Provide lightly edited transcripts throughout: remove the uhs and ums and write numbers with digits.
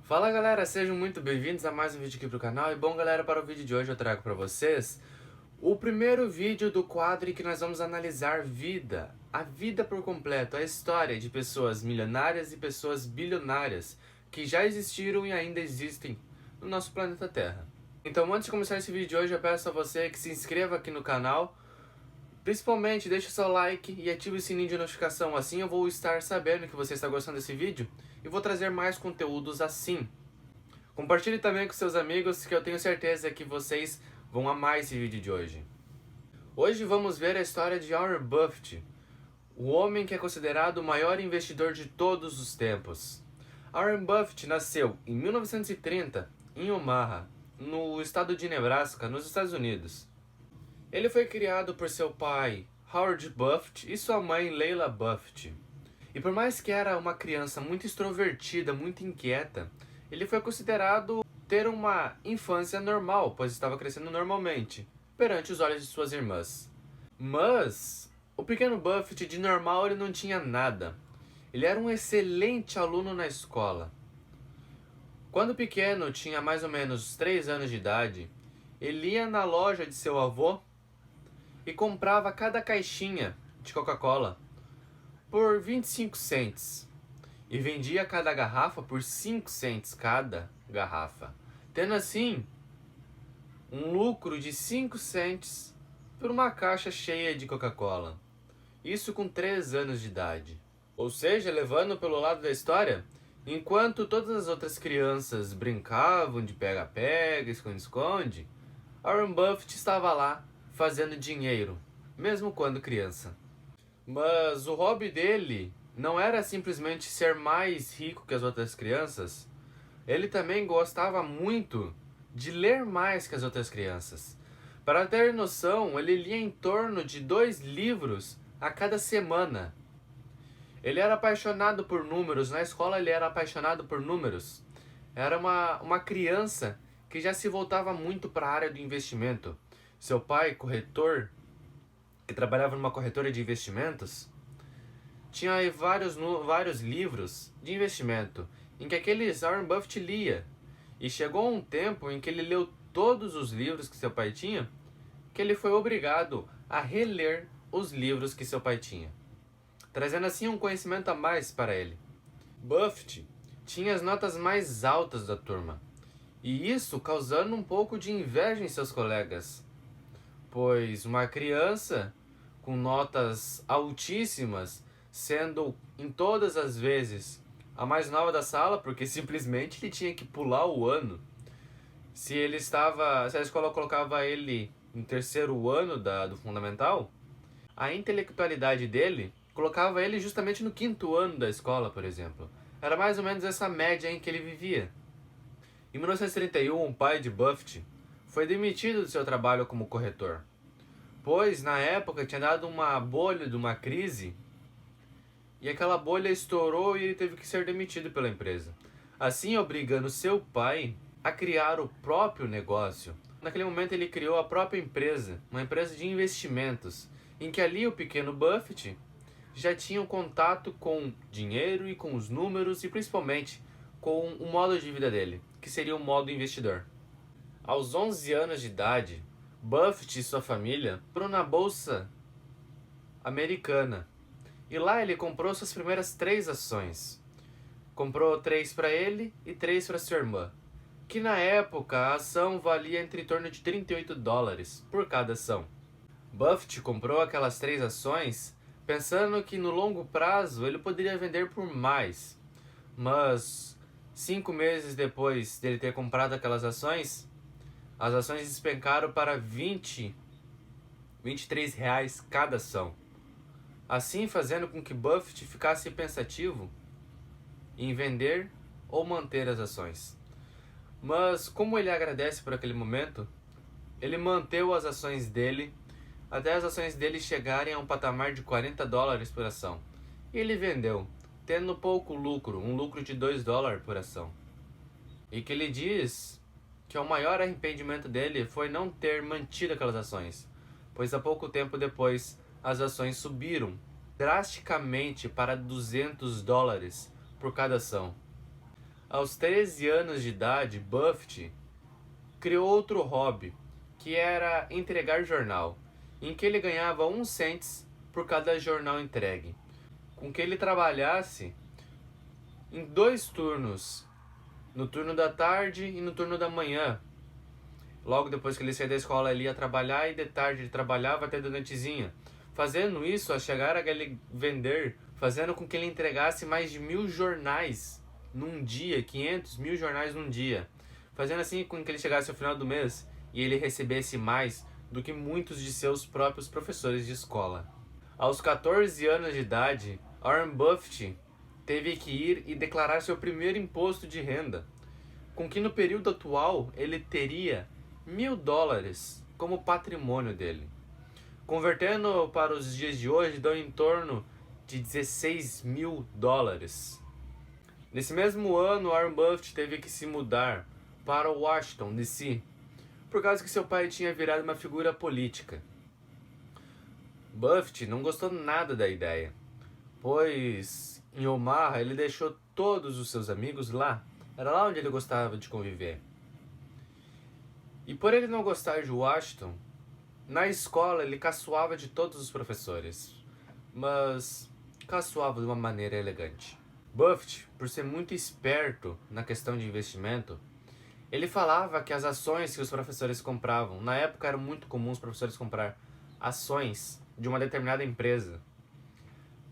Fala galera, sejam muito bem-vindos a mais um vídeo aqui pro canal. E bom galera, para o vídeo de hoje eu trago para vocês o primeiro vídeo do quadro em que nós vamos analisar a vida por completo, a história de pessoas milionárias e pessoas bilionárias que já existiram e ainda existem no nosso planeta Terra. Então antes de começar esse vídeo de hoje eu peço a você que se inscreva aqui no canal. Principalmente, deixe seu like e ative o sininho de notificação, assim eu vou estar sabendo que você está gostando desse vídeo e vou trazer mais conteúdos assim. Compartilhe também com seus amigos, que eu tenho certeza que vocês vão amar esse vídeo de hoje. Hoje vamos ver a história de Warren Buffett, o homem que é considerado o maior investidor de todos os tempos. Warren Buffett nasceu em 1930 em Omaha, no estado de Nebraska, nos Estados Unidos. Ele foi criado por seu pai, Howard Buffett, e sua mãe, Leila Buffett. E por mais que era uma criança muito extrovertida, muito inquieta, ele foi considerado ter uma infância normal, pois estava crescendo normalmente, perante os olhos de suas irmãs. Mas o pequeno Buffett, de normal, ele não tinha nada. Ele era um excelente aluno na escola. Quando pequeno, tinha mais ou menos 3 anos de idade, ele ia na loja de seu avô e comprava cada caixinha de Coca-Cola por 25 cents e vendia cada garrafa por 5 cents cada garrafa, tendo assim um lucro de 5 cents por uma caixa cheia de Coca-Cola. Isso com 3 anos de idade. Ou seja, levando pelo lado da história, enquanto todas as outras crianças brincavam de pega-pega, esconde-esconde, Warren Buffett estava lá fazendo dinheiro, mesmo quando criança. Mas o hobby dele não era simplesmente ser mais rico que as outras crianças. Ele também gostava muito de ler mais que as outras crianças. Para ter noção, ele lia em torno de 2 livros a cada semana. Ele era apaixonado por números, na escola ele era apaixonado por números. Era uma criança que já se voltava muito para a área do investimento. Seu pai, corretor, que trabalhava numa corretora de investimentos, tinha aí vários livros de investimento em que aqueles Warren Buffett lia. E chegou um tempo em que ele leu todos os livros que seu pai tinha, que ele foi obrigado a reler os livros que seu pai tinha, trazendo assim um conhecimento a mais para ele. Buffett tinha as notas mais altas da turma, e isso causando um pouco de inveja em seus colegas, pois uma criança com notas altíssimas, sendo em todas as vezes a mais nova da sala, porque simplesmente ele tinha que pular o ano. Se a escola colocava ele em terceiro ano do fundamental, a intelectualidade dele colocava ele justamente no 5º ano da escola, por exemplo. Era mais ou menos essa média em que ele vivia. Em 1931, o pai de Buffett foi demitido do seu trabalho como corretor, pois na época tinha dado uma bolha de uma crise e aquela bolha estourou e ele teve que ser demitido pela empresa, assim obrigando seu pai a criar o próprio negócio. Naquele momento ele criou a própria empresa, uma empresa de investimentos, em que ali o pequeno Buffett já tinha um contato com dinheiro e com os números e principalmente com o modo de vida dele, que seria o modo investidor. Aos 11 anos de idade, Buffett e sua família foram na bolsa americana e lá ele comprou suas primeiras 3 ações. Comprou 3 para ele e 3 para sua irmã, que na época a ação valia entre torno de 38 dólares por cada ação. Buffett comprou aquelas 3 ações pensando que no longo prazo ele poderia vender por mais, mas 5 meses depois dele ter comprado aquelas ações, as ações despencaram para 23 reais cada ação. Assim fazendo com que Buffett ficasse pensativo em vender ou manter as ações. Mas como ele agradece por aquele momento, ele manteve as ações dele até as ações dele chegarem a um patamar de 40 dólares por ação. E ele vendeu, tendo pouco lucro, um lucro de 2 dólares por ação. E que ele diz que o maior arrependimento dele foi não ter mantido aquelas ações, pois há pouco tempo depois as ações subiram drasticamente para 200 dólares por cada ação. Aos 13 anos de idade, Buffett criou outro hobby, que era entregar jornal, em que ele ganhava 1 cents por cada jornal entregue, com que ele trabalhasse em 2 turnos, no turno da tarde e no turno da manhã. Logo depois que ele saía da escola, ele ia trabalhar e de tarde ele trabalhava até de noitezinha. Fazendo isso, a chegar a ele vender, fazendo com que ele entregasse mais de 1.000 jornais num dia, 500, 1.000 jornais num dia. Fazendo assim com que ele chegasse ao final do mês e ele recebesse mais do que muitos de seus próprios professores de escola. Aos 14 anos de idade, Warren Buffett teve que ir e declarar seu primeiro imposto de renda, com que no período atual ele teria $1.000 como patrimônio dele. Convertendo para os dias de hoje, dão em torno de $16.000. Nesse mesmo ano, Warren Buffett teve que se mudar para Washington, D.C., por causa que seu pai tinha virado uma figura política. Buffett não gostou nada da ideia, pois em Omaha ele deixou todos os seus amigos lá. Era lá onde ele gostava de conviver. E por ele não gostar de Washington, na escola ele caçoava de todos os professores, mas caçoava de uma maneira elegante. Buffett, por ser muito esperto na questão de investimento, ele falava que as ações que os professores compravam, na época era muito comum os professores comprar ações de uma determinada empresa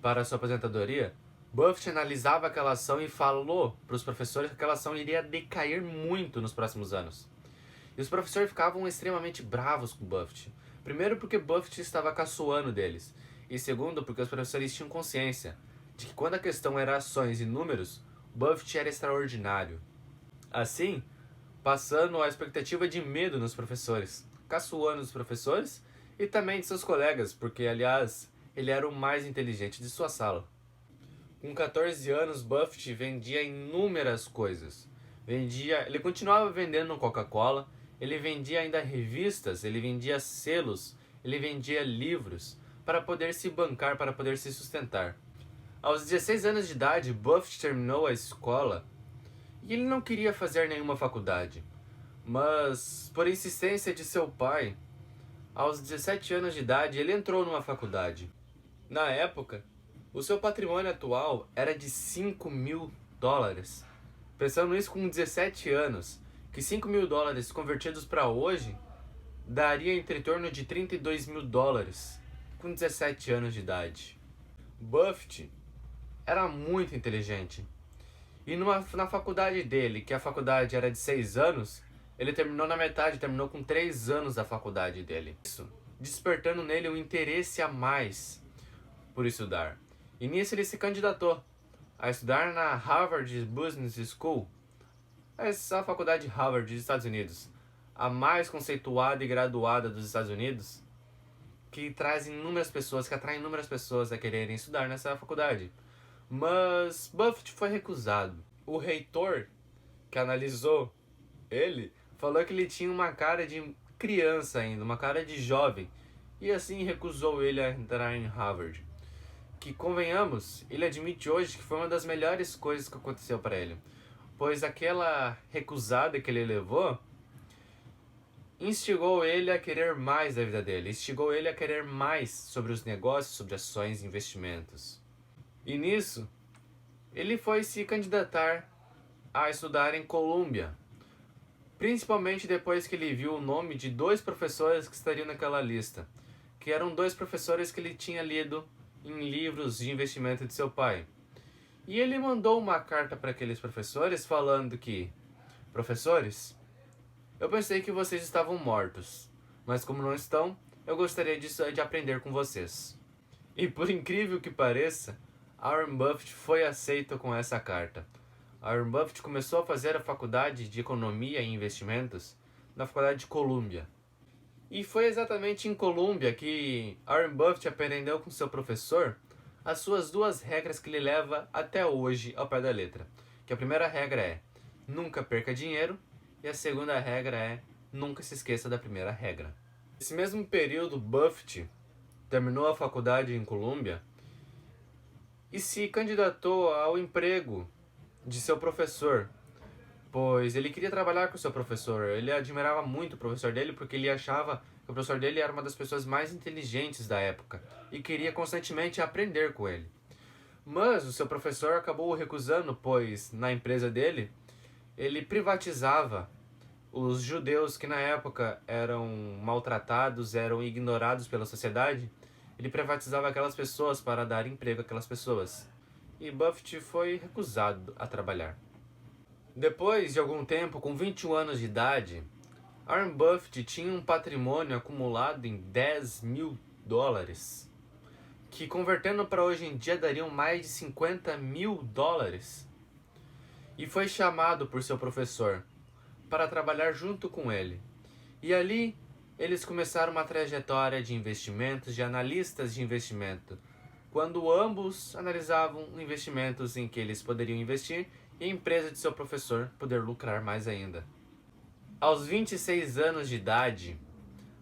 para a sua aposentadoria. Buffett analisava aquela ação e falou para os professores que aquela ação iria decair muito nos próximos anos. E os professores ficavam extremamente bravos com Buffett. Primeiro porque Buffett estava caçoando deles. E segundo porque os professores tinham consciência de que quando a questão era ações e números, Buffett era extraordinário. Assim, passando a expectativa de medo nos professores, caçoando os professores e também de seus colegas, porque aliás, ele era o mais inteligente de sua sala. Com 14 anos, Buffett vendia inúmeras coisas. Ele continuava vendendo Coca-Cola, ele vendia ainda revistas, ele vendia selos, ele vendia livros para poder se bancar, para poder se sustentar. Aos 16 anos de idade, Buffett terminou a escola e ele não queria fazer nenhuma faculdade. Mas, por insistência de seu pai, aos 17 anos de idade, ele entrou numa faculdade. Na época, o seu patrimônio atual era de $5.000. Pensando nisso com 17 anos, que $5.000 convertidos para hoje, daria entre torno de $32.000, com 17 anos de idade. Buffett era muito inteligente. E na faculdade dele, que a faculdade era de 6 anos, ele terminou na metade, terminou com 3 anos da faculdade dele. Isso, despertando nele um interesse a mais por estudar. E nisso ele se candidatou a estudar na Harvard Business School, essa faculdade Harvard dos Estados Unidos, a mais conceituada e graduada dos Estados Unidos, que traz inúmeras pessoas, que atrai inúmeras pessoas a quererem estudar nessa faculdade. Mas Buffett foi recusado. O reitor que analisou ele falou que ele tinha uma cara de criança ainda, uma cara de jovem, e assim recusou ele a entrar em Harvard. Que, convenhamos, ele admite hoje que foi uma das melhores coisas que aconteceu para ele, pois aquela recusada que ele levou instigou ele a querer mais da vida dele, instigou ele a querer mais sobre os negócios, sobre ações e investimentos. E nisso, ele foi se candidatar a estudar em Colômbia, principalmente depois que ele viu o nome de 2 professores que estariam naquela lista, que eram 2 professores que ele tinha lido em livros de investimento de seu pai. E ele mandou uma carta para aqueles professores falando que: professores, eu pensei que vocês estavam mortos, mas como não estão, eu gostaria de aprender com vocês. E por incrível que pareça, Warren Buffett foi aceito com essa carta. Warren Buffett começou a fazer a faculdade de Economia e Investimentos na faculdade de Columbia. E foi exatamente em Columbia que Warren Buffett aprendeu com seu professor as suas 2 regras que ele leva até hoje ao pé da letra. Que a primeira regra é: nunca perca dinheiro, e a segunda regra é: nunca se esqueça da primeira regra. Nesse mesmo período, Buffett terminou a faculdade em Columbia e se candidatou ao emprego de seu professor, pois ele queria trabalhar com o seu professor. Ele admirava muito o professor dele porque ele achava que o professor dele era uma das pessoas mais inteligentes da época e queria constantemente aprender com ele. Mas o seu professor acabou o recusando, pois na empresa dele ele privatizava os judeus que na época eram maltratados, eram ignorados pela sociedade. Ele privatizava aquelas pessoas para dar emprego àquelas pessoas. E Buffett foi recusado a trabalhar. Depois de algum tempo, com 21 anos de idade, Warren Buffett tinha um patrimônio acumulado em 10 mil dólares, que convertendo para hoje em dia dariam mais de 50 mil dólares. E foi chamado por seu professor para trabalhar junto com ele. E ali eles começaram uma trajetória de investimentos, de analistas de investimento, quando ambos analisavam investimentos em que eles poderiam investir e a empresa de seu professor poder lucrar mais ainda. Aos 26 anos de idade,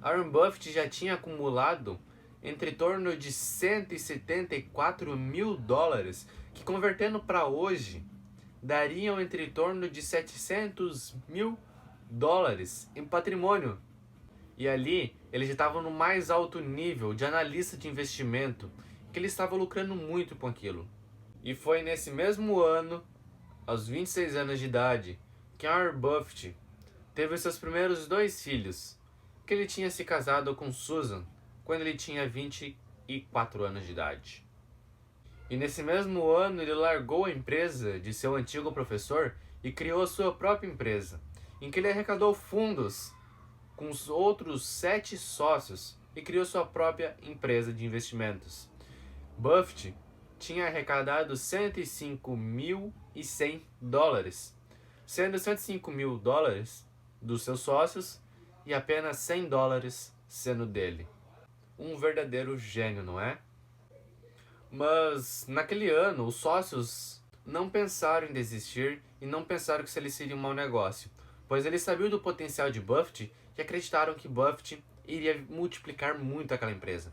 Warren Buffett já tinha acumulado entre torno de 174 mil dólares, que convertendo para hoje, dariam entre torno de 700 mil dólares em patrimônio. E ali, ele já estava no mais alto nível de analista de investimento, que ele estava lucrando muito com aquilo. E foi nesse mesmo ano, aos 26 anos de idade, que Warren Buffett teve seus primeiros 2 filhos, que ele tinha se casado com Susan quando ele tinha 24 anos de idade. E nesse mesmo ano ele largou a empresa de seu antigo professor e criou a sua própria empresa, em que ele arrecadou fundos com os outros 7 sócios e criou sua própria empresa de investimentos. Buffett tinha arrecadado 105.100 dólares, sendo 105 mil dólares dos seus sócios e apenas 100 dólares sendo dele. Um verdadeiro gênio, não é? Mas naquele ano os sócios não pensaram em desistir e não pensaram que isso seria um mau negócio, pois eles sabiam do potencial de Buffett e acreditaram que Buffett iria multiplicar muito aquela empresa.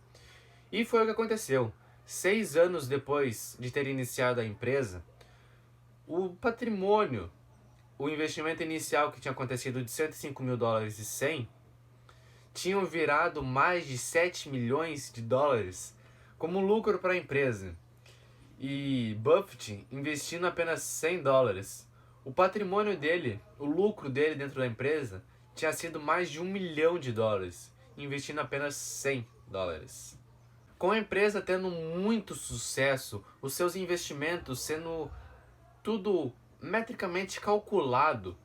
E foi o que aconteceu. 6 anos depois de ter iniciado a empresa, o patrimônio, o investimento inicial que tinha acontecido de 105 mil dólares e 100, tinham virado mais de 7 milhões de dólares como lucro para a empresa. E Buffett investindo apenas 100 dólares. O patrimônio dele, o lucro dele dentro da empresa, tinha sido mais de 1 milhão de dólares, investindo apenas 100 dólares. Com a empresa tendo muito sucesso, os seus investimentos sendo tudo metricamente calculado,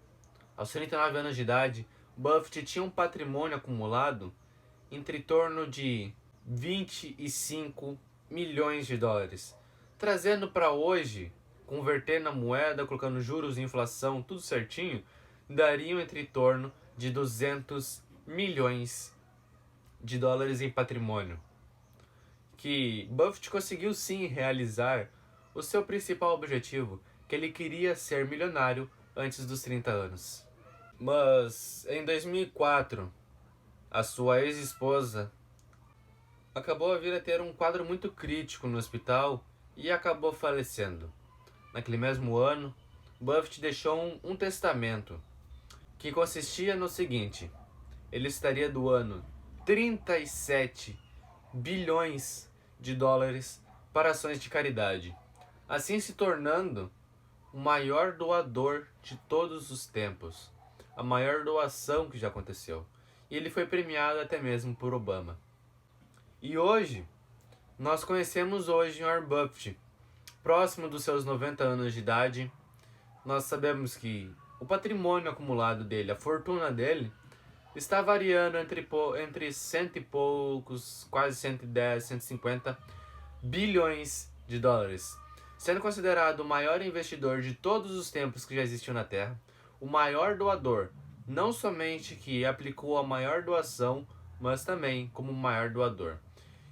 aos 39 anos de idade, Buffett tinha um patrimônio acumulado entre torno de 25 milhões de dólares. Trazendo para hoje, convertendo a moeda, colocando juros e inflação, tudo certinho, dariam entre torno de 200 milhões de dólares em patrimônio. Que Buffett conseguiu sim realizar o seu principal objetivo, que ele queria ser milionário antes dos 30 anos. Mas em 2004, a sua ex-esposa acabou a vir a ter um quadro muito crítico no hospital e acabou falecendo. Naquele mesmo ano, Buffett deixou um testamento que consistia no seguinte: ele estaria doando 37 bilhões de dólares para ações de caridade, assim se tornando o maior doador de todos os tempos, a maior doação que já aconteceu. E ele foi premiado até mesmo por Obama. E hoje, nós conhecemos hoje Warren Buffett, próximo dos seus 90 anos de idade. Nós sabemos que o patrimônio acumulado dele, a fortuna dele, está variando entre cento e poucos, quase 110, 150 bilhões de dólares, sendo considerado o maior investidor de todos os tempos que já existiu na Terra, o maior doador, não somente que aplicou a maior doação, mas também como o maior doador.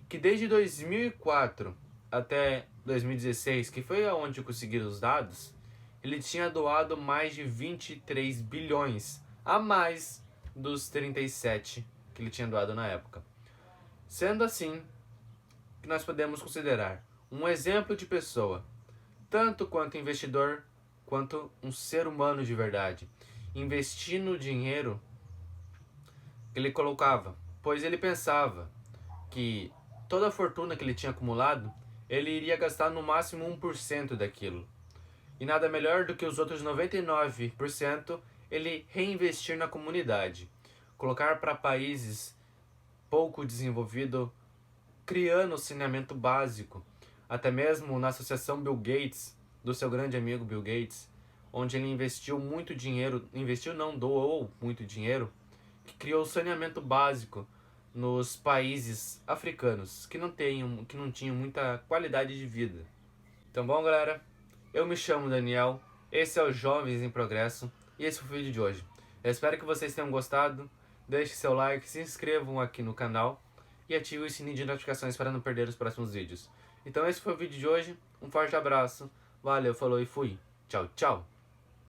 Que desde 2004 até 2016, que foi aonde eu consegui os dados, ele tinha doado mais de 23 bilhões, a mais dos 37 que ele tinha doado na época. Sendo assim, que nós podemos considerar um exemplo de pessoa, tanto quanto investidor, quanto um ser humano de verdade, investindo o dinheiro que ele colocava, pois ele pensava que toda a fortuna que ele tinha acumulado, ele iria gastar no máximo 1% daquilo. E nada melhor do que os outros 99% ele reinvestir na comunidade, colocar para países pouco desenvolvidos, criando o saneamento básico, até mesmo na associação Bill Gates, do seu grande amigo Bill Gates, onde ele investiu muito dinheiro, investiu não, doou muito dinheiro, que criou o saneamento básico nos países africanos que não tinham muita qualidade de vida. Então, bom, galera, eu me chamo Daniel, esse é o Jovens em Progresso e esse foi o vídeo de hoje. Eu espero que vocês tenham gostado, deixe seu like, se inscrevam aqui no canal e ative o sininho de notificações para não perder os próximos vídeos. Então esse foi o vídeo de hoje, um forte abraço, valeu, falou e fui, tchau, tchau!